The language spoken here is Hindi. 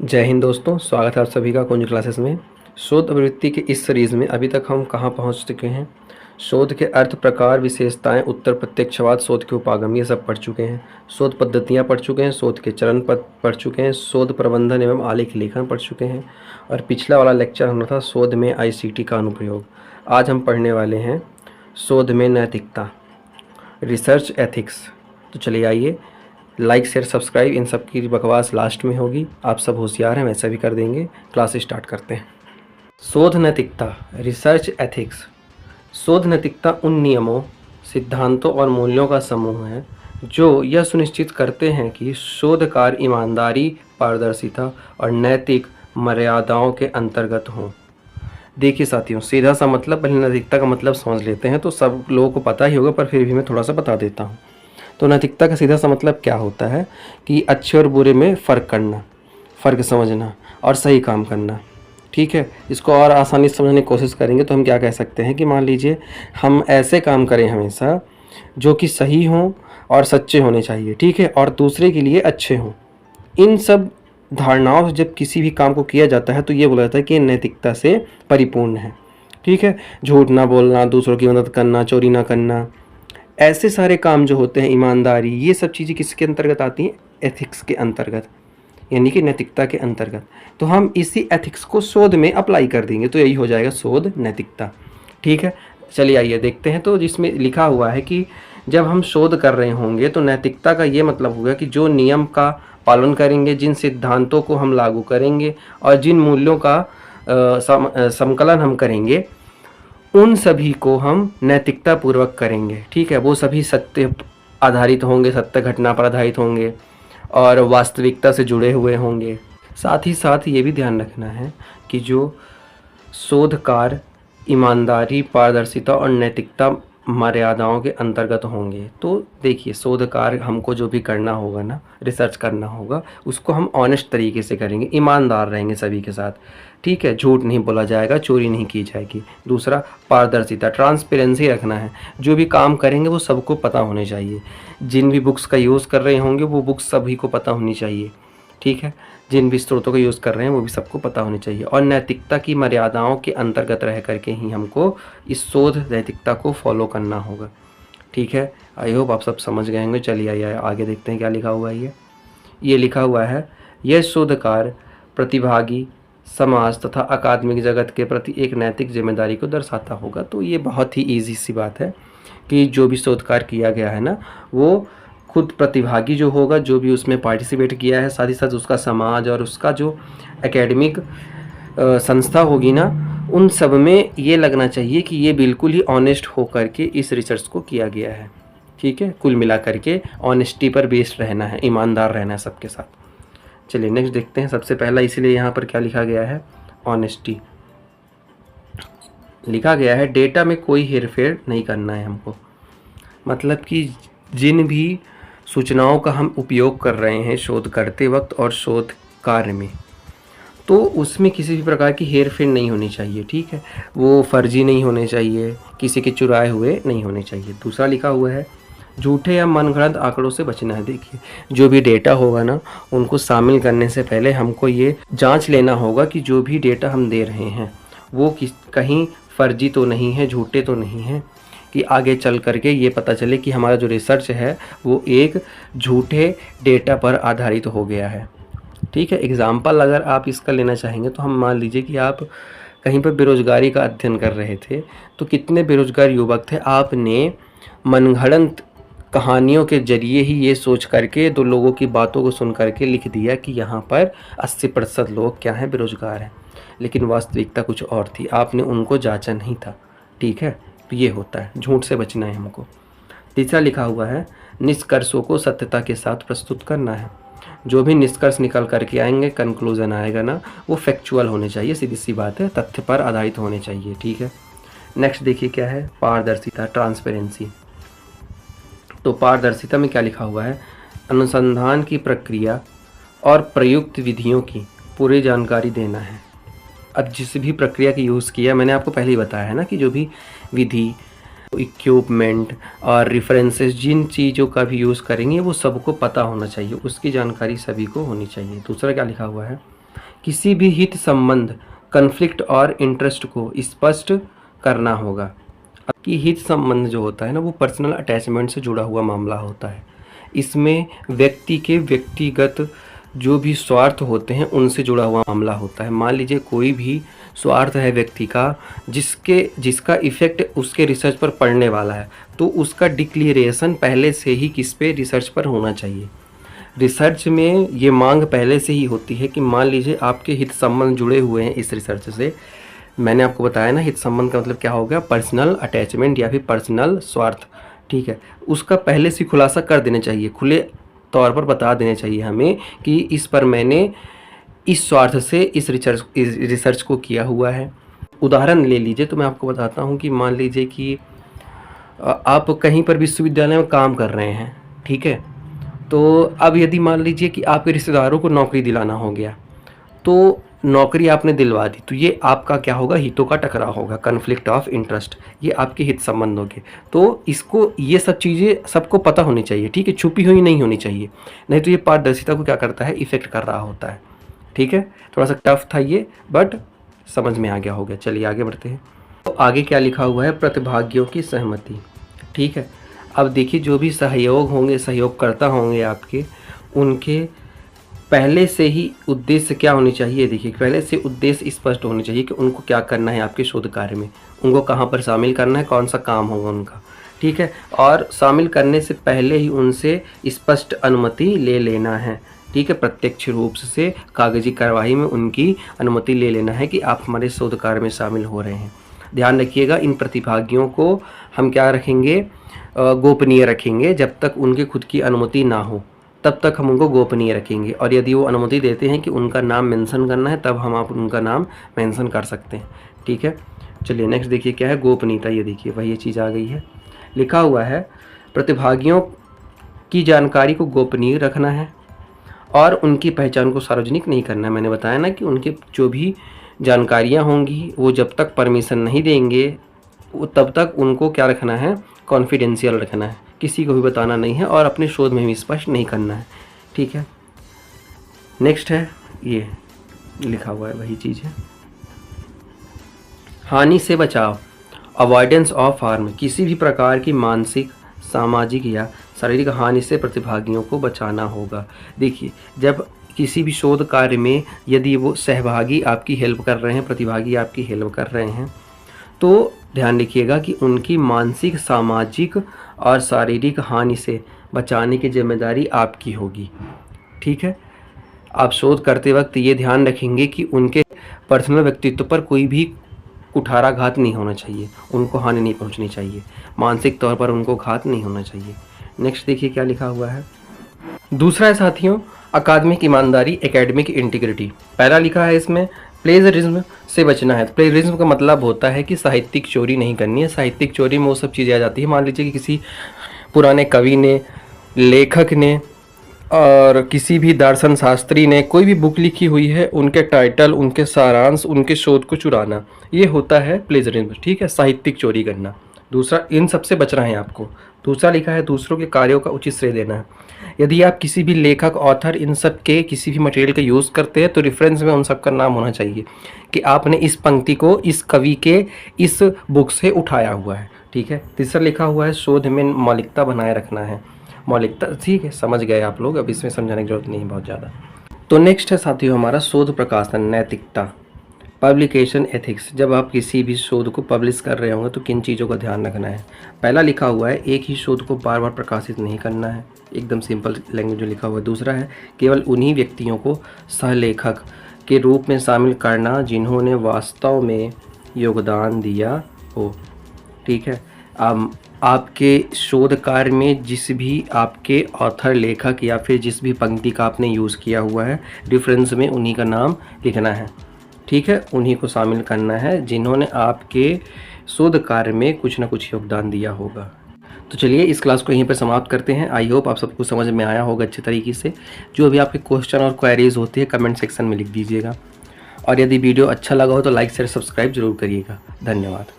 जय हिंद दोस्तों, स्वागत है आप सभी का कुंज क्लासेस में। शोध प्रवृत्ति के इस सीरीज़ में अभी तक हम कहाँ पहुँच चुके हैं। शोध के अर्थ, प्रकार, विशेषताएं, उत्तर प्रत्यक्षवाद, शोध के उपागम, ये सब पढ़ चुके हैं। शोध पद्धतियाँ पढ़ चुके हैं, शोध के चरण पढ़ चुके हैं, शोध प्रबंधन एवं आलेख लेखन पढ़ चुके हैं। और पिछला वाला लेक्चर होना था शोध में ICT का अनुप्रयोग। आज हम पढ़ने वाले हैं शोध में नैतिकता, रिसर्च एथिक्स। तो चलिए आइए, लाइक शेयर सब्सक्राइब इन सब की बकवास लास्ट में होगी। आप सब होशियार हैं, वैसा भी कर देंगे। क्लास स्टार्ट करते हैं। शोध नैतिकता, रिसर्च एथिक्स। शोध नैतिकता उन नियमों, सिद्धांतों और मूल्यों का समूह है जो यह सुनिश्चित करते हैं कि शोध कार्य ईमानदारी, पारदर्शिता और नैतिक मर्यादाओं के अंतर्गत हों। देखिए साथियों, सीधा सा मतलब, पहले नैतिकता का मतलब समझ लेते हैं। तो सब लोगों को पता ही होगा, पर फिर भी मैं थोड़ा सा बता देता हूँ। तो नैतिकता का सीधा सा मतलब क्या होता है कि अच्छे और बुरे में फ़र्क करना, फ़र्क समझना और सही काम करना। ठीक है, इसको और आसानी से समझने की कोशिश करेंगे तो हम क्या कह सकते हैं कि मान लीजिए हम ऐसे काम करें हमेशा जो कि सही हों और सच्चे होने चाहिए। ठीक है, और दूसरे के लिए अच्छे हों। इन सब धारणाओं से जब किसी भी काम को किया जाता है तो ये बोला जाता है कि ये नैतिकता से परिपूर्ण है। ठीक है, झूठ ना बोलना, दूसरों की मदद करना, चोरी ना करना, ऐसे सारे काम जो होते हैं, ईमानदारी, ये सब चीज़ें किसके अंतर्गत आती हैं? एथिक्स के अंतर्गत, यानी कि नैतिकता के अंतर्गत। तो हम इसी एथिक्स को शोध में अप्लाई कर देंगे तो यही हो जाएगा शोध नैतिकता। ठीक है, चलिए आइए देखते हैं। तो जिसमें लिखा हुआ है कि जब हम शोध कर रहे होंगे तो नैतिकता का ये मतलब होगा कि जो नियम का पालन करेंगे, जिन सिद्धांतों को हम लागू करेंगे और जिन मूल्यों का संकलन हम करेंगे, उन सभी को हम नैतिकता पूर्वक करेंगे। ठीक है, वो सभी सत्य आधारित होंगे, सत्य घटना पर आधारित होंगे और वास्तविकता से जुड़े हुए होंगे। साथ ही साथ ये भी ध्यान रखना है कि जो शोध कार्य ईमानदारी, पारदर्शिता और नैतिकता मर्यादाओं के अंतर्गत होंगे। तो देखिए, शोध कार्य हमको जो भी करना होगा ना, रिसर्च करना होगा, उसको हम ऑनेस्ट तरीके से करेंगे, ईमानदार रहेंगे सभी के साथ। ठीक है, झूठ नहीं बोला जाएगा, चोरी नहीं की जाएगी। दूसरा, पारदर्शिता, ट्रांसपेरेंसी रखना है। जो भी काम करेंगे वो सबको पता होने चाहिए। जिन भी बुक्स का यूज़ कर रहे होंगे वो बुक्स सभी को पता होनी चाहिए। ठीक है, जिन भी स्रोतों का यूज़ कर रहे हैं वो भी सबको पता होनी चाहिए। और नैतिकता की मर्यादाओं के अंतर्गत रह करके ही हमको इस शोध नैतिकता को फॉलो करना होगा। ठीक है, आई होप आप सब समझ गए होंगे। चलिए आइए आगे देखते हैं क्या लिखा हुआ है। ये लिखा हुआ है, यह शोध कार्य प्रतिभागी, समाज तथा अकादमिक जगत के प्रति एक नैतिक जिम्मेदारी को दर्शाता होगा। तो ये बहुत ही ईजी सी बात है कि जो भी शोध कार्य किया गया है ना, वो खुद प्रतिभागी जो होगा, जो भी उसमें पार्टिसिपेट किया है, साथ ही साथ उसका समाज और उसका जो एकेडमिक संस्था होगी ना, उन सब में ये लगना चाहिए कि ये बिल्कुल ही ऑनेस्ट हो करके इस रिसर्च को किया गया है। ठीक है, कुल मिला करके ऑनेस्टी पर बेस्ड रहना है, ईमानदार रहना है सबके साथ। चलिए नेक्स्ट देखते हैं। सबसे पहला इसीलिए यहाँ पर क्या लिखा गया है? ऑनेस्टी लिखा गया है। डेटा में कोई हेरफेर नहीं करना है हमको। मतलब कि जिन भी सूचनाओं का हम उपयोग कर रहे हैं शोध करते वक्त और शोध कार्य में, तो उसमें किसी भी प्रकार की हेरफेर नहीं होनी चाहिए। ठीक है, वो फर्जी नहीं होने चाहिए, किसी के चुराए हुए नहीं होने चाहिए। दूसरा लिखा हुआ है, झूठे या मनगढ़ंत आंकड़ों से बचना है। देखिए, जो भी डेटा होगा ना, उनको शामिल करने से पहले हमको ये जांच लेना होगा कि जो भी डेटा हम दे रहे हैं वो कहीं फर्जी तो नहीं है, झूठे तो नहीं है, कि आगे चल करके ये पता चले कि हमारा जो रिसर्च है वो एक झूठे डेटा पर आधारित हो गया है। ठीक है, एग्जाम्पल अगर आप इसका लेना चाहेंगे तो हम मान लीजिए कि आप कहीं पर बेरोजगारी का अध्ययन कर रहे थे, तो कितने बेरोजगार युवक थे, आपने मनगढ़ंत कहानियों के जरिए ही ये सोच करके, दो लोगों की बातों को सुन करके लिख दिया कि यहाँ पर 80% लोग क्या हैं, बेरोजगार हैं। लेकिन वास्तविकता कुछ और थी, आपने उनको जांचा नहीं था। ठीक है, तो ये होता है, झूठ से बचना है हमको। तीसरा लिखा हुआ है, निष्कर्षों को सत्यता के साथ प्रस्तुत करना है। जो भी निष्कर्ष निकल करके आएंगे, कंक्लूजन आएगा ना, वो फैक्चुअल होने चाहिए, सीधी सी बात है, तथ्य पर आधारित होने चाहिए। ठीक है, नेक्स्ट देखिए क्या है, पारदर्शिता, ट्रांसपेरेंसी। तो पारदर्शिता में क्या लिखा हुआ है? अनुसंधान की प्रक्रिया और प्रयुक्त विधियों की पूरी जानकारी देना है। अब जिस भी प्रक्रिया की यूज़ किया, मैंने आपको पहले ही बताया है ना कि जो भी विधि, इक्विपमेंट और रेफरेंसेस, जिन चीज़ों का भी यूज़ करेंगे वो सबको पता होना चाहिए, उसकी जानकारी सभी को होनी चाहिए। दूसरा क्या लिखा हुआ है? किसी भी हित संबंध, कन्फ्लिक्ट और इंटरेस्ट को स्पष्ट करना होगा। कि हित संबंध जो होता है ना, वो पर्सनल अटैचमेंट से जुड़ा हुआ मामला होता है। इसमें व्यक्ति के व्यक्तिगत जो भी स्वार्थ होते हैं उनसे जुड़ा हुआ मामला होता है। मान लीजिए कोई भी स्वार्थ है व्यक्ति का जिसका इफ़ेक्ट उसके रिसर्च पर पड़ने वाला है, तो उसका डिक्लेरेशन पहले से ही किस पे, रिसर्च पर होना चाहिए। रिसर्च में ये मांग पहले से ही होती है कि मान लीजिए आपके हित संबंध जुड़े हुए हैं इस रिसर्च से। मैंने आपको बताया ना, हित संबंध का मतलब क्या हो गया, पर्सनल अटैचमेंट या फिर पर्सनल स्वार्थ, ठीक है। उसका पहले से खुलासा कर देना चाहिए, खुले तौर पर बता देना चाहिए हमें कि इस पर मैंने इस स्वार्थ से इस रिसर्च को किया हुआ है। उदाहरण ले लीजिए तो मैं आपको बताता हूँ कि मान लीजिए कि आप कहीं पर विश्वविद्यालय में काम कर रहे हैं, ठीक है। तो अब यदि मान लीजिए कि आपके रिश्तेदारों को नौकरी दिलाना हो गया, तो नौकरी आपने दिलवा दी, तो ये आपका क्या होगा, हितों का टकराव होगा, कन्फ्लिक्ट ऑफ इंटरेस्ट, ये आपके हित संबंध होंगे। तो इसको, ये सब चीज़ें सबको पता होनी चाहिए, ठीक है, छुपी हुई नहीं होनी चाहिए, नहीं तो ये पारदर्शिता को क्या करता है, इफेक्ट कर रहा होता है, ठीक है। थोड़ा सा टफ था ये, बट समझ में आ गया होगा। चलिए आगे बढ़ते हैं। तो आगे क्या लिखा हुआ है, प्रतिभागियों की सहमति, ठीक है। अब देखिए जो भी सहयोग होंगे, सहयोगकर्ता होंगे आपके, उनके पहले से ही उद्देश्य क्या होनी चाहिए, देखिए पहले से उद्देश्य स्पष्ट होने चाहिए कि उनको क्या करना है आपके शोध कार्य में, उनको कहाँ पर शामिल करना है, कौन सा काम होगा उनका, ठीक है। और शामिल करने से पहले ही उनसे स्पष्ट अनुमति ले लेना है, ठीक है। प्रत्यक्ष रूप से कागजी कार्यवाही में उनकी अनुमति ले लेना है कि आप हमारे शोध कार्य में शामिल हो रहे हैं। ध्यान रखिएगा, इन प्रतिभागियों को हम क्या रखेंगे, गोपनीय रखेंगे। जब तक उनकी खुद की अनुमति ना हो तब तक हम उनको गोपनीय रखेंगे, और यदि वो अनुमति देते हैं कि उनका नाम मेंशन करना है, तब हम आप उनका नाम मेंशन कर सकते हैं, ठीक है। चलिए नेक्स्ट देखिए क्या है, गोपनीयता। ये देखिए वही ये चीज़ आ गई है, लिखा हुआ है प्रतिभागियों की जानकारी को गोपनीय रखना है और उनकी पहचान को सार्वजनिक नहीं करना है। मैंने बताया ना कि उनके जो भी जानकारियाँ होंगी वो जब तक परमिशन नहीं देंगे वो तब तक उनको क्या रखना है, कॉन्फिडेंशियल रखना है, किसी को भी बताना नहीं है और अपने शोध में भी स्पष्ट नहीं करना है, ठीक है। नेक्स्ट है, ये लिखा हुआ है वही चीज़ है, हानि से बचाव, अवॉइडेंस ऑफ हार्म, किसी भी प्रकार की मानसिक, सामाजिक या शारीरिक हानि से प्रतिभागियों को बचाना होगा। देखिए जब किसी भी शोध कार्य में यदि वो सहभागी आपकी हेल्प कर रहे हैं, प्रतिभागी आपकी हेल्प कर रहे हैं, तो ध्यान रखिएगा कि उनकी मानसिक, सामाजिक और शारीरिक हानि से बचाने की जिम्मेदारी आपकी होगी, ठीक है। आप शोध करते वक्त ये ध्यान रखेंगे कि उनके पर्सनल व्यक्तित्व पर कोई भी कुठाराघात नहीं होना चाहिए, उनको हानि नहीं पहुंचनी चाहिए, मानसिक तौर पर उनको घात नहीं होना चाहिए। नेक्स्ट देखिए क्या लिखा हुआ है, दूसरा है साथियों, अकादमिक ईमानदारी, एकेडमिक इंटीग्रिटी। पहला लिखा है इसमें प्लेजरिज्म से बचना है। प्लेजरिज्म का मतलब होता है कि साहित्यिक चोरी नहीं करनी है। साहित्यिक चोरी में वो सब चीज़ें आ जाती है, मान लीजिए कि किसी पुराने कवि ने, लेखक ने और किसी भी दर्शन शास्त्री ने कोई भी बुक लिखी हुई है, उनके टाइटल, उनके सारांश, उनके शोध को चुराना, ये होता है प्लेजरिज्म, ठीक है, साहित्यिक चोरी करना। दूसरा, इन सब से बचना है आपको। दूसरा लिखा है दूसरों के कार्यों का उचित श्रेय देना है। यदि आप किसी भी लेखक, ऑथर, इन सब के किसी भी मटेरियल का यूज़ करते हैं तो रेफरेंस में उन सब का नाम होना चाहिए कि आपने इस पंक्ति को इस कवि के इस बुक से उठाया हुआ है, ठीक है। तीसरा लिखा हुआ है शोध में मौलिकता बनाए रखना है। मौलिकता, ठीक है, समझ गए आप लोग, अब इसमें समझाने की जरूरत नहीं है बहुत ज़्यादा। तो नेक्स्ट है साथियों हमारा शोध प्रकाशन, नैतिकता, पब्लिकेशन एथिक्स। जब आप किसी भी शोध को पब्लिश कर रहे होंगे तो किन चीज़ों का ध्यान रखना है। पहला लिखा हुआ है एक ही शोध को बार बार प्रकाशित नहीं करना है, एकदम सिंपल लैंग्वेज में लिखा हुआ है। दूसरा है केवल उन्हीं व्यक्तियों को सहलेखक के रूप में शामिल करना जिन्होंने वास्तव में योगदान दिया हो, ठीक है। आपके शोध कार्य में जिस भी आपके ऑथर, लेखक या फिर जिस भी पंक्ति का आपने यूज़ किया हुआ है, रेफरेंस में उन्हीं का नाम लिखना है, ठीक है। उन्हीं को शामिल करना है जिन्होंने आपके शोध कार्य में कुछ ना कुछ योगदान दिया होगा। तो चलिए इस क्लास को यहीं पर समाप्त करते हैं। आई होप आप सबको समझ में आया होगा अच्छे तरीके से। जो भी आपके क्वेश्चन और क्वेरीज होती है कमेंट सेक्शन में लिख दीजिएगा, और यदि वीडियो अच्छा लगा हो तो लाइक शेयर सब्सक्राइब जरूर करिएगा। धन्यवाद।